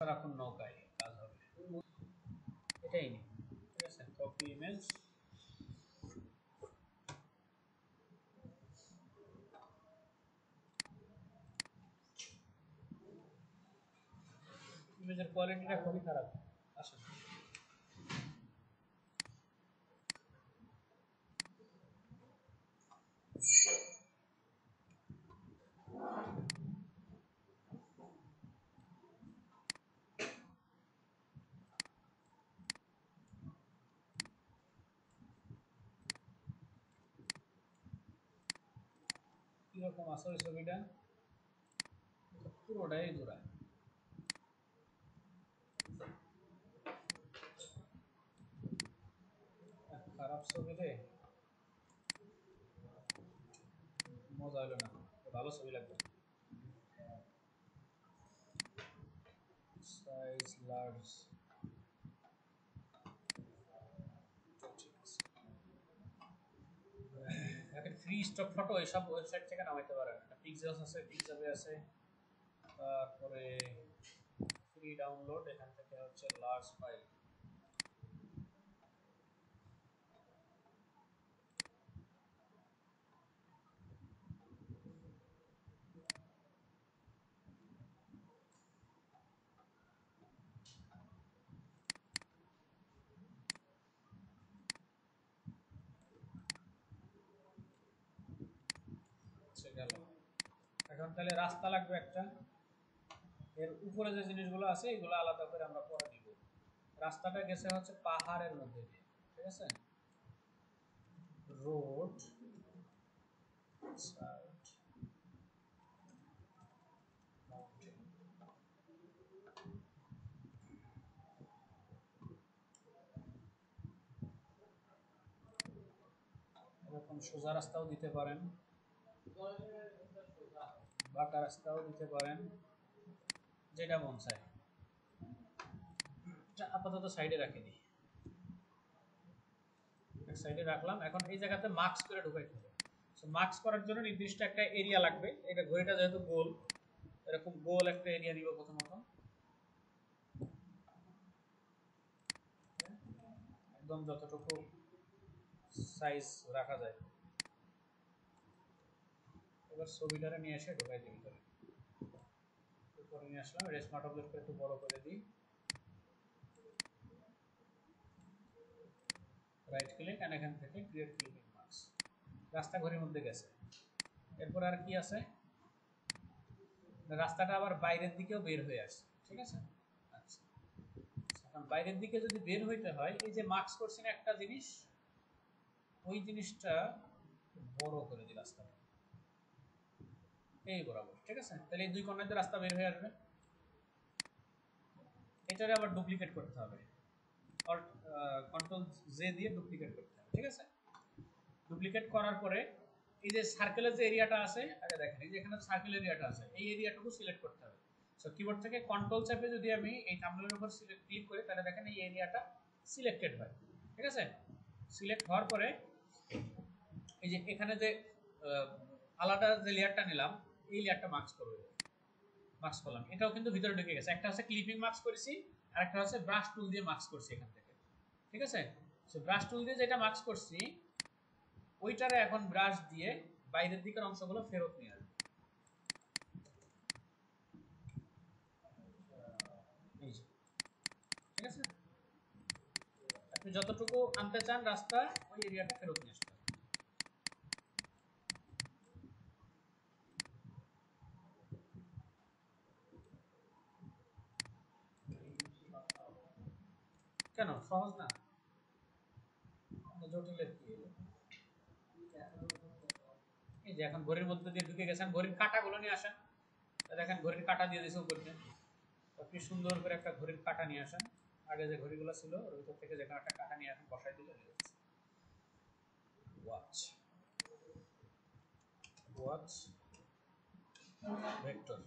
সারাক্ষণ নৌকায় কাজ হবে, এটাই নি। ঠিক আছে, কপি ইমেজ, ইমেজের কোয়ালিটিটা খুবই খারাপ। আসলে কিরকম আছে ওই ছবিটা, পুরোটাই জোড়া। খারাপ ছবি রে, মজা হলো না, ভালো ছবি লাগবে। সাইজ লার্জ, ঠিক আছে। এখন ফ্রি স্টক ফটো এসব ওয়েবসাইট থেকে নামাইতে পারেন, পিক্সেলস আছে, পিক্সাবে আছে, তারপরে ফ্রি ডাউনলোড, এখান থেকে হচ্ছে লার্জ ফাইল। গেল। এখন তাহলে রাস্তা লাগবে একটা, এর উপরে যে জিনিসগুলো আছে এগুলো আলাদা করে আমরা পরে দিব। রাস্তাটা গেছে হচ্ছে পাহাড়ের মধ্যে দিয়ে, ঠিক আছে, রোড সাইড মাউন্টেন। এরকম সোজা রাস্তাও দিতে পারেন, বাঁকা রাস্তাও দিতে পারেন, যেটা মন চায়। আপাতত সাইডে রাখি দিই, সাইডে রাখলাম। এখন এই জায়গাতে মার্কস করে ঢুকাইতে হবে। মার্কস করার জন্য নির্দিষ্ট একটা এরিয়া লাগবে। এটা ঘড়িটা যেহেতু গোল, এরকম গোল একটা এরিয়া দিব প্রথমত, একদম যতটুকু সাইজ রাখা যায়। এবার ছবিটারে নিয়ে এসে ঢুকাই দিই ভিতরে, উপরে নিয়ে আসলাম, এটা স্মার্ট অবজেক্টটা একটু বড় করে দিই, রাইট ক্লিক এন্ড এখান থেকে ক্রিয়েট ক্লিপিং মার্কস। রাস্তা ঘড়ির মধ্যে গেছে। এরপর আর কি আছে, রাস্তাটা আবার বাইরের দিকেও বের হয়ে আসছে, ঠিক আছে। আচ্ছা, এখন বাইরের দিকে যদি বের হইতে হয়, এই যে মার্কস করছি না একটা জিনিস, ওই জিনিসটা বড় করে দিই রাস্তাটা, এই বরাবর, ঠিক আছে। তাহলে এই দুই কর্নার রাস্তা বের হয়ে আসবে। এটারে আবার ডুপ্লিকেট করতে হবে, কন্ট্রোল জে দিয়ে ডুপ্লিকেট করতে হবে, ঠিক আছে। ডুপ্লিকেট করার পরে এই যে সার্কেলের যে এরিয়াটা আছে, আগে দেখেন এই যে এখানে সার্কেল এরিয়াটা আছে, এই এরিয়াটুকু সিলেক্ট করতে হবে। সো কিবোর্ড থেকে কন্ট্রোল চাপে যদি আমি এই থাম্বনেলের উপর সিলেক্ট ক্লিক করি, তাহলে দেখেন এই এরিয়াটা সিলেক্টেড হয়, ঠিক আছে। সিলেক্ট হওয়ার পরে এই যে এখানে যে আলাদা যে লেয়ারটা নিলাম, এই লেয়ারটা মার্কস করবে, মার্কস করলাম। এটাও কিন্তু ভিতরে ঢুকে গেছে। একটা হচ্ছে ক্লিপিং মার্কস করেছি, আর একটা হচ্ছে ব্রাশ টুল দিয়ে মার্কস করছি এখান থেকে, ঠিক আছে। সো ব্রাশ টুল দিয়ে যেটা মার্কস করছি, ওইটারে এখন ব্রাশ দিয়ে বাইরের দিকের অংশগুলো ফেরত নিয়ে আসবে, এই যে, ঠিক আছে। আপনি যতটুকু আনতে চান রাস্তা, ওই এরিয়াটা ফেরত নিয়ে আসতে হবে। কেন সহজ না, জটিলের কি? এই যে এখন ঘড়ির মধ্যে দিয়ে ঢুকে গেছেন, ঘড়ির কাঁটাগুলো নিয়ে আসেন, দেখেন ঘড়ির কাঁটা দিয়ে দিয়েছে উপরে। আপনি সুন্দর করে একটা ঘড়ির কাঁটা নিয়ে আসেন, আগে যে ঘড়িগুলো ছিল ওর ভিতর থেকে যেখানে একটা কাঁটা নিয়ে এখন বসাই দিলে হয়ে যাচ্ছে। ওয়াচ, ওয়াচ ভেক্টর,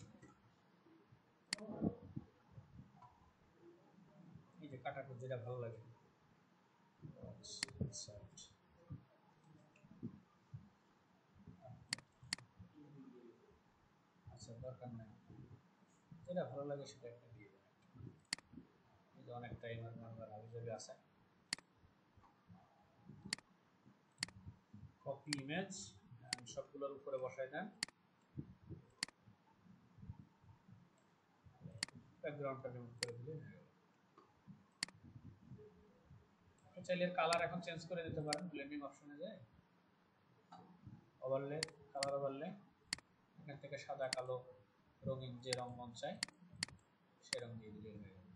এই যে কাঁটাটা যেটা ভালো লাগে, ওয়াচ ইনসার্ট। আচ্ছা দরকার নাই, যেটা ভালো লাগে সেটা একটা দিয়ে দেবেন। টাইমার নাম্বার হাবিজাবি আছে। কপি ইমেজ সবগুলোর উপরে বসাই দেন, ব্যাকগ্রাউন্ডটা রিমুভ করে দিলে হয়ে গেল। চাইলে কালার এখন চেঞ্জ করে দিতে পারেন, ব্লেন্ডিং অপশনে যায় ওভারলে, কালার ওভারলে, এখান থেকে সাদা কালো রঙিন যে রং মন চায় সে রং দিয়ে দিলে হয়ে গেল।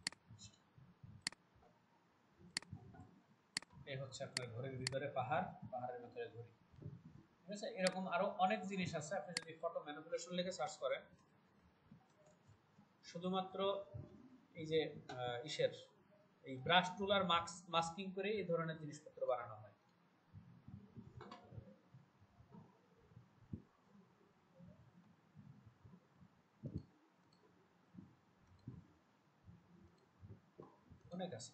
এই হচ্ছে আপনার ঘরের ভিতরে পাহাড়, পাহাড়ের ভিতরে ঘড়ি। ঠিক আছে, এরকম আরো অনেক জিনিস আছে। আপনি যদি ফটো ম্যানিপুলেশন লিখে সার্চ করেন, শুধুমাত্র এই যে ইসের এই ব্রাশ টুল আর মাস্কিং করে এই ধরনের জিনিসপত্র বানানো হয়। অনেক আছে,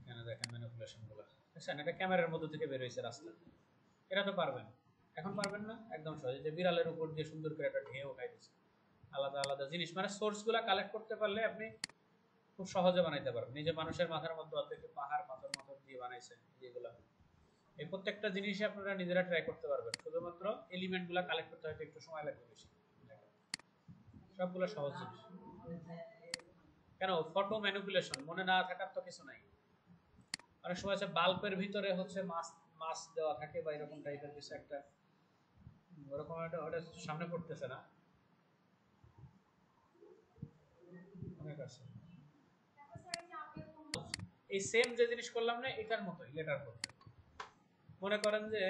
এখানে দেখেন ম্যানিপুলেশন গুলো। দেখছেন এটা ক্যামেরার মধ্যে থেকে বের হয়েছে রাস্তা। এটা তো পারবেন, এখন পারবেন না? একদম সহজ। যে বিড়ালের উপর দিয়ে সুন্দর করে একটা ঢেউ উঠাই দিচ্ছে। আলাদা আলাদা জিনিস, মানে সোর্সগুলো কালেক্ট করতে পারলে আপনি খুব সহজে বানাইতে পারবেন। এই যে মানুষের মাথার মধ্যে অর্ধেক পাহাড় পাথর মাথর দিয়ে বানাইছে যেগুলো, এই প্রত্যেকটা জিনিসই আপনারা নিজেরা ট্রাই করতে পারবেন। শুধুমাত্র এলিমেন্টগুলো কালেক্ট করতে হয়তো একটু সময় লাগবে বেশি, সবগুলো সহজ জিনিস। কেন ফটো ম্যানিপুলেশন মনে না থাকার তো কিছু নাই। অনেক সময় আছে বাল্বের ভিতরে হচ্ছে মাছ দেওয়া থাকে বা এরকম টাইপের কিছু একটা, ওরকম একটা ওটা সামনে পড়তেছে না, অনেক আছে। এই সেম যে জিনিস করলাম না এটার মতোই লেটার করতে। মনে করেন যে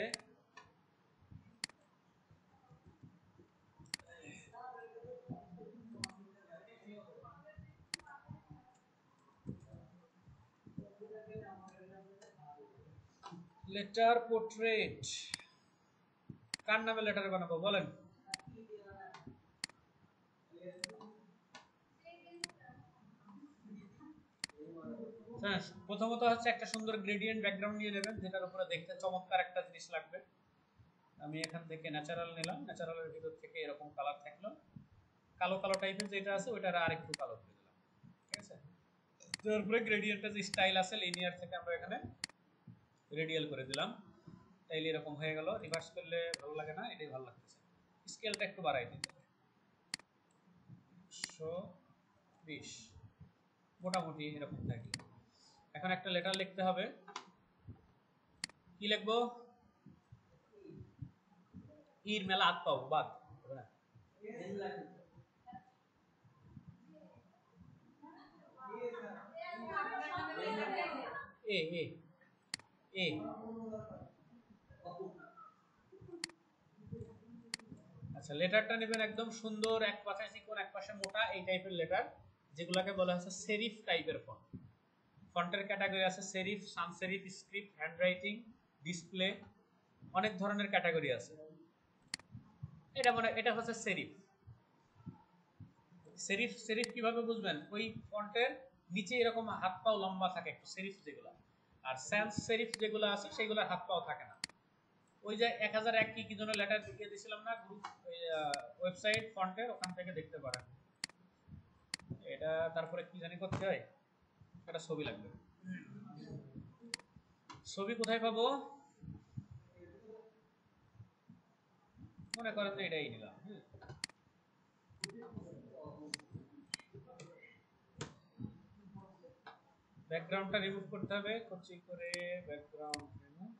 লেটার পোর্ট্রেট, কার নামে লেটার বানাবো বলেন? হ্যাঁ, প্রথমত হচ্ছে একটা সুন্দর গ্রেডিয়েন্ট ব্যাকগ্রাউন্ড নিয়ে নেবেন, যেটার উপরে দেখতে চমৎকার একটা জিনিস লাগবে। আমি এখান থেকে ন্যাচারাল নিলাম, ন্যাচারালের ভিতর থেকে এরকম কালার থাকলো, কালো কালো টাইপের যেটা আছে ওইটার আরেকটু কালো করে দিলাম। ঠিক আছে, তারপরে গ্রেডিয়েন্টের যে স্টাইল আছে লিনিয়ার থেকে আমরা এখানে রেডিয়াল করে দিলাম, তাইলে এরকম হয়ে গেল। রিভার্স করলে ভালো লাগে না, এটাই ভালো লাগতেছে। স্কেলটা একটু বাড়াই দিতে 120 মোটামুটি এরকম থাকবে। এখন একটা লেটার লিখতে হবে, কি লিখবো? ইর মেলা হাত পাবো বাদ হবে না। এ এ এ আচ্ছা, লেটারটা নেবেন একদম সুন্দর, এক পাশে চিকন এক পাশে মোটা, এই টাইপের লেটার, যেগুলোকে বলা হচ্ছে সেরিফ টাইপের ফন্ট। ফন্টের ক্যাটাগরি আছে সেরিফ, সান সেরিফ, স্ক্রিপ্ট, হ্যান্ডরাইটিং, ডিসপ্লে, অনেক ধরনের ক্যাটাগরি আছে। এটা মানে এটা হচ্ছে সেরিফ। সেরিফ সেরিফ কিভাবে বুঝবেন? ওই ফন্টের নিচে এরকম হাত পাও লম্বা থাকে একটু সেরিফ যেগুলো, আর স্যান্স সেরিফ যেগুলো আছে সেগুলোর হাত পাও থাকে না। ওই যে 1001 কি জন্য লেটার দেখিয়ে দিয়েছিলাম না গ্রুপ ওয়েবসাইট ফন্টের, ওখান থেকে দেখতে পারেন এটা। তারপরে কি জানি করতে হয়, একটা ছবি লাগবে। ছবি কোথায় পাবো? মনে করেন যে এটাই নিলাম। ব্যাকগ্রাউন্ডটা রিমুভ করতে হবে, কচি করে ব্যাকগ্রাউন্ড রিমুভ।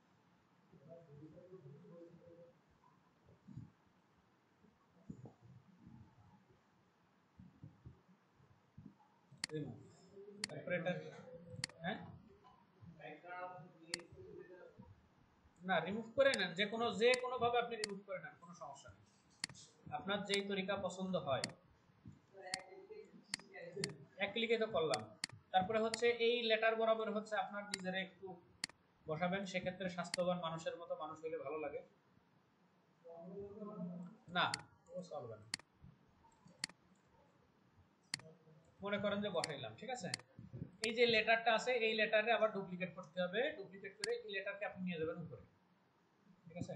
রিমুভ তারপরে এটা, হ্যাঁ না রিমুভ করে নেন, যে কোনো ভাবে আপনি রিমুভ করে নেন, কোনো সমস্যা নেই, আপনার যেই তরিকা পছন্দ হয়। এক ক্লিকে তো করলাম। তারপরে হচ্ছে এই লেটার বরাবর হচ্ছে আপনার নিজের একটু বসাবেন, সেক্ষেত্রে স্বাস্থ্যবান মানুষের মতো মানুষ হইলে ভালো লাগে। না ও চলবে না, মনে করেন যে বসাইলাম, ঠিক আছে। এই যে লেটারটা আছে এই লেটারে আবার ডুপ্লিকেট করতে হবে, ডুপ্লিকেট করে এই লেটারকে আপনি নিয়ে যাবেন উপরে, ঠিক আছে।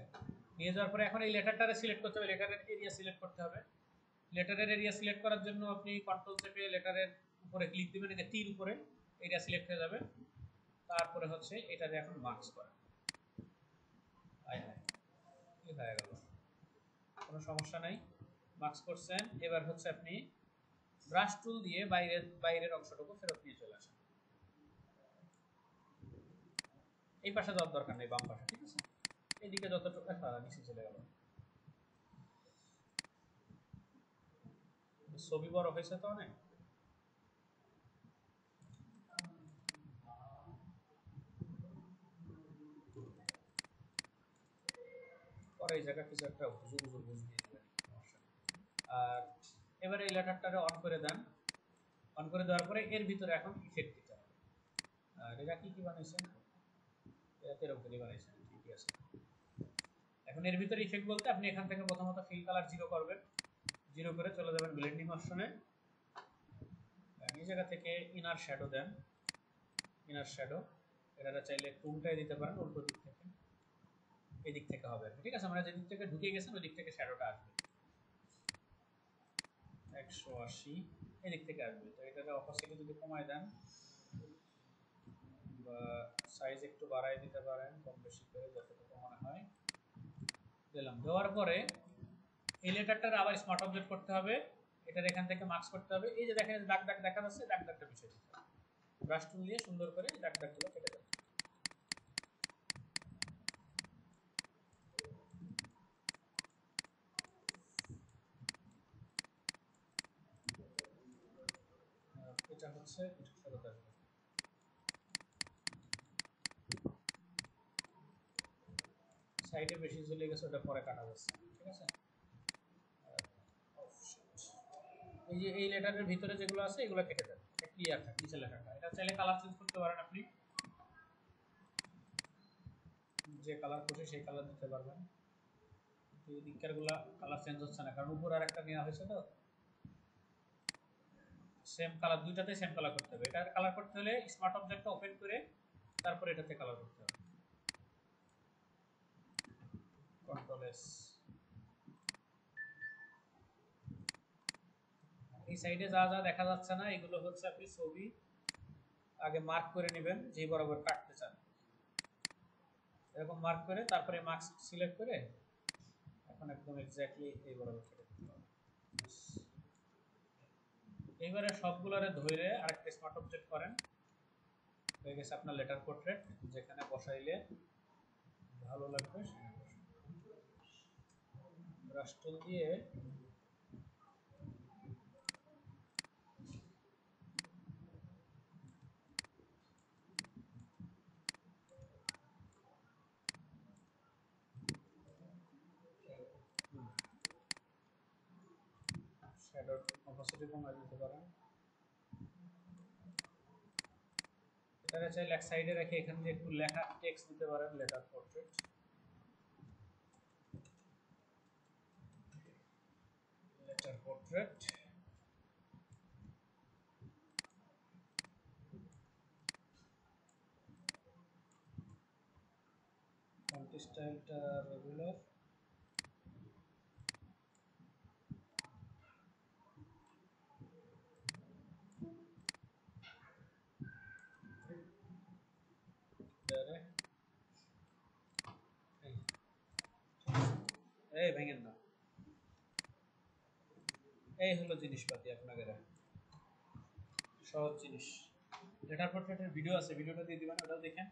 নিয়ে যাওয়ার পরে এখন এই লেটারটারে সিলেক্ট করতে হবে, লেটারের এরিয়া সিলেক্ট করতে হবে। লেটারের এরিয়া সিলেক্ট করার জন্য আপনি কন্ট্রোল চেপে লেটারের উপরে ক্লিক দিবেন, এই যে টির উপরে এরিয়া সিলেক্ট হয়ে যাবে। তারপরে হচ্ছে এটাতে এখন মার্কস করেন। হ্যাঁ কি হয়ে গেল, কোনো সমস্যা নাই, মার্কস করছেন। এবার হচ্ছে আপনি ব্রাশ টুল দিয়ে বাইরের অংশটুকু ফেরত নিয়ে চলে আসেন। এই পাশে যাওয়ার দরকার নেই, বাম পাশে, ঠিক আছে? এদিকে যতটুকু নিচে চলে গেল। ছবি বড় হয়েছে তো অনেক। পরে এই জায়গা কিছু একটা হুজুর হুজুর বুঝ দিয়ে দেবেন, আর এবারে এই লেটারটারে অন করে দেন। অন করে দেওয়ার পরে এর ভিতরে এখন ইফেক্ট দিতে হবে। আর এটা কি বানাইছেন, এটা এরকম করে বানাইছেন, ঠিক আছে। এখন এর ভিতরে ইফেক্ট বলতে আপনি এখান থেকে প্রথমত ফিল কালার 0 করবেন, 0 করে চলে যাবেন ব্লেন্ডিং অপশনে। এই জায়গা থেকে ইনার শ্যাডো দেন, ইনার শ্যাডো এটা চাইলে একটু উল্টাই দিতে পারেন, উল্টো দিক থেকে, এই দিক থেকে হবে, ঠিক আছে? আমরা যে দিক থেকে ঢুকে গেছেন ওই দিক থেকে শ্যাডোটা আসবে 180, এই দিক থেকে আসবে। তো এটাকে অপোসিটে যদি কমায় দেন বা সাইজ একটু বাড়াই দিতে পারেন, কম বেশি করে যতটুকু মনে হয় দিলাম। দেওয়ার পরে এই লেটারটার আবার স্মার্ট অবজেক্ট করতে হবে, এটার এখান থেকে মার্কস করতে হবে। এই যে দেখেন দাগ দাগ দেখা যাচ্ছে, দাগ দাগটা মিশিয়ে দিতে হবে, ব্রাশ টুল দিয়ে সুন্দর করে দাগ দাগগুলো কেটে দেবেন। এটা হচ্ছে ফেরত আসবে। সাইডে বেশি চলে গেছে, ওটা পরে কাটা যাচ্ছে, ঠিক আছে? এই যে এই লেটারের ভিতরে যেগুলো আছে এগুলো কেটে দেন, এটা ক্লিয়ার থাকে নিচে লেখাটা। এটা চাইলে কালার চেঞ্জ করতে পারেন, আপনি যে কালার খুশি সেই কালার দিতে পারবেন। এই দিককারগুলো কালার চেঞ্জ হচ্ছে না, কারণ উপর আর একটা নেওয়া হয়েছে তো সেম কালার, দুইটাতে সেম কালার করতে হবে। এটা কালার করতে হলে স্মার্ট অবজেক্টটা ওপেন করে তারপর এটাতে কালার করতে হবে, কন্ট্রোল এস। এই সাইডে যা যা দেখা যাচ্ছে না এগুলো হচ্ছে আপনি ছবি আগে মার্ক করে নেবেন, যে বরাবর কাটতে চান এরকম মার্ক করে তারপরে মার্কস সিলেক্ট করে এখন একদম এক্স্যাক্টলি এই বরাবর কেটে দিতে হবে। এইবারে সবগুলোরে ধরে আরেকটা স্মার্ট অবজেক্ট করেন, হয়ে গেছে আপনার লেটার পোর্ট্রেট। যেখানে বসাইলে ভালো লাগবে ব্রাশ টুল দিয়ে শ্যাডোর অপোসিটে কমাই দিতে পারেন। এটাকে চাইলে এক সাইডে রেখে এখান দিয়ে একটু লেখা টেক্সট দিতে পারেন, letter portrait, letter portrait. Font স্টাইলটা রেগুলার, এই ভেঙেন না। এই হলো জিনিসপাতি আপনাদের সহজ জিনিস। লেটার পোর্ট্রেটের ভিডিও আছে, ভিডিওটা দিয়ে দিবেন, ওটাও দেখেন।